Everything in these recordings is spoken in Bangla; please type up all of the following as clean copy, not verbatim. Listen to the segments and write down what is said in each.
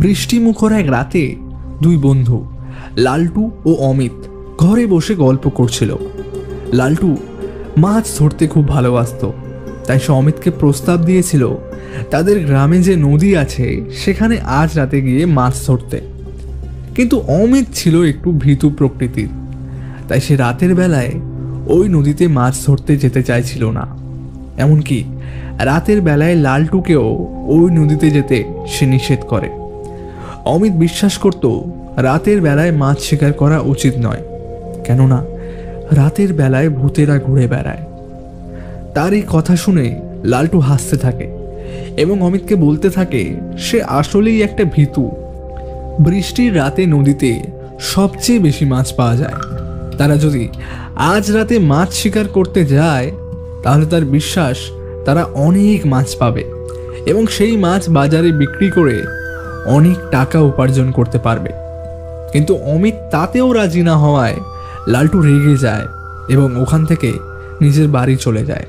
বৃষ্টিমুখর এক রাতে দুই বন্ধু লালটু ও অমিত ঘরে বসে গল্প করছিল। লালটু মাছ ধরতে খুব ভালোবাসতো, তাই সে অমিতকে প্রস্তাব দিয়েছিল তাদের গ্রামে যে নদী আছে সেখানে আজ রাতে গিয়ে মাছ ধরতে। কিন্তু অমিত ছিল একটু ভীতু প্রকৃতির, তাই সে রাতের বেলায় ওই নদীতে মাছ ধরতে যেতে চাইছিল না। এমনকি রাতের বেলায় লালটুকেও ওই নদীতে যেতে সে নিষেধ করে। অমিত বিশ্বাস করত রাতের বেলায় মাছ শিকার করা উচিত নয়, কেননা রাতের বেলায় ভূতেরা ঘুরে বেড়ায়। তার এই কথা শুনে লালটু হাসতে থাকে এবং অমিতকে বলতে থাকে সে আসলেই একটা ভীতু। বৃষ্টির রাতে নদীতে সবচেয়ে বেশি মাছ পাওয়া যায়। তারা যদি আজ রাতে মাছ শিকার করতে যায় তাহলে তার বিশ্বাস তারা অনেক মাছ পাবে এবং সেই মাছ বাজারে বিক্রি করে অনেক টাকা উপার্জন করতে পারবে। কিন্তু অমিত তাতেও রাজি না হওয়ায় লালটু রেগে যায় এবং ওখান থেকে নিজের বাড়ি চলে যায়।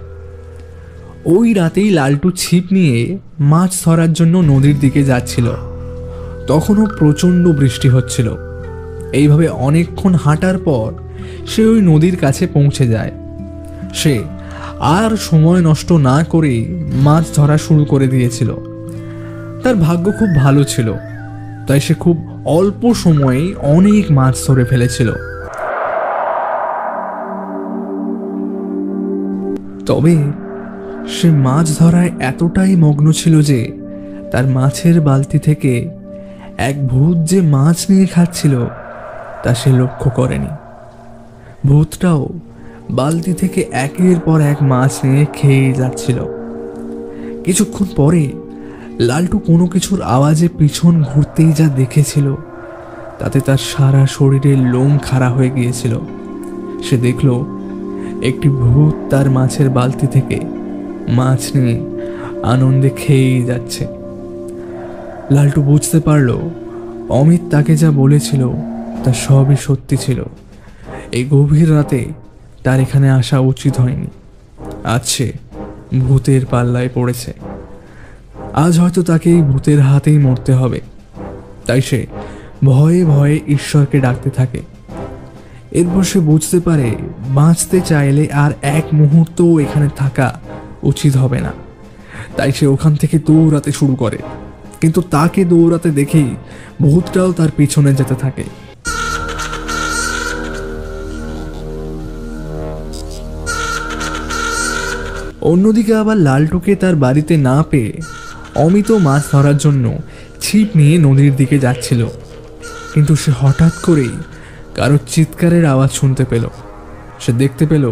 ওই রাতেই লালটু ছিপ নিয়ে মাছ ধরার জন্য নদীর দিকে যাচ্ছিল। তখনও প্রচণ্ড বৃষ্টি হচ্ছিল। এইভাবে অনেকক্ষণ হাঁটার পর সে ওই নদীর কাছে পৌঁছে যায়। সে আর সময় নষ্ট না করেই মাছ ধরা শুরু করে দিয়েছিল। তার ভাগ্য খুব ভালো ছিল, তাই সে খুব অল্প সময়েই অনেক মাছ ধরে ফেলেছিল। তবে সে মাছ ধরায় এতটাই মগ্ন ছিল যে তার মাছের বালতি থেকে এক ভূত যে মাছ নিয়ে খাচ্ছিল তা সে লক্ষ্য করেনি। ভূতটাও বালতি থেকে একের পর এক মাছ নিয়ে খেয়ে যাচ্ছিল। কিছুক্ষণ পরে লালটু কোনো কিছুর আওয়াজে পিছন ঘুরতেই যা দেখেছিল তাতে তার সারা শরীরের লোম খাড়া হয়ে গিয়েছিল। সে দেখল একটি ভূত তার মাছের বালতি থেকে মাছ নিয়ে আনন্দে খেয়েই যাচ্ছে। লালটু বুঝতে পারল অমিত তাকে যা বলেছিল তা সবই সত্যি ছিল। এই গভীর রাতে তার এখানে আসা উচিত হয়নি। আজ সে ভূতের পাল্লায় পড়েছে। আজ হয়তো তাকে এই ভূতের হাতেই মরতে হবে। তাই সে ভয়ে ভয়ে ঈশ্বরকে ডাকতে থাকে। এরপর সে বুঝতে পারে বাঁচতে চাইলে আর এক মুহূর্তও এখানে থাকা উচিত হবে না। তাই সে ওখান থেকে দৌড়াতে শুরু করে, কিন্তু তাকে দৌড়াতে দেখেই ভূতটাও তার পিছনে যেতে থাকে। অন্যদিকে আবার লালটুকে তার বাড়িতে না পেয়ে অমিত মাছ ধরার জন্য ছিপ নিয়ে নদীর দিকে যাচ্ছিল। কিন্তু সে হঠাৎ করেই কারো চিৎকারের আওয়াজ শুনতে পেল। সে দেখতে পেল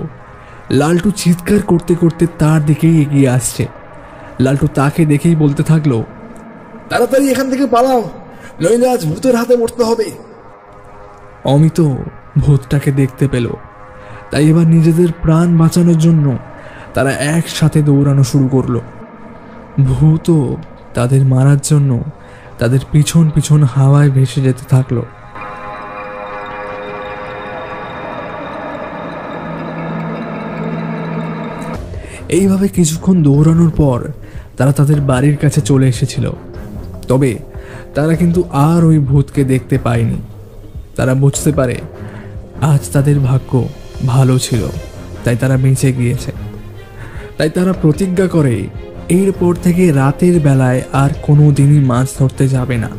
লালটু চিৎকার করতে করতে তার দিকেই এগিয়ে আসছে। লালটু তাকে দেখেই বলতে থাকলো, তাড়াতাড়ি এখান থেকে পালাও, নইলে আজ ভূতের হাতে মরতে হবে। অমিত ভূতটাকে দেখতে পেল, তাই এবার নিজেদের প্রাণ বাঁচানোর জন্য তারা একসাথে দৌড়ানো শুরু করলো। ভূতও তাদের মারার জন্য তাদের পিছন পিছন হাওয়ায় ভেসে যেতে থাকলো। এইভাবে কিছুক্ষণ দৌড়ানোর পর তারা তাদের বাড়ির কাছে চলে এসেছিল। তবে তারা কিন্তু আর ওই ভূতকে দেখতে পায়নি। তারা বুঝতে পারে আজ তাদের ভাগ্য ভালো ছিল, তাই তারা বেঁচে গিয়েছে। তাই তারা প্রতিজ্ঞা করে এরপর থেকে রাতের বেলায় আর কোনো দিনই মাছ ধরতে যাবে না।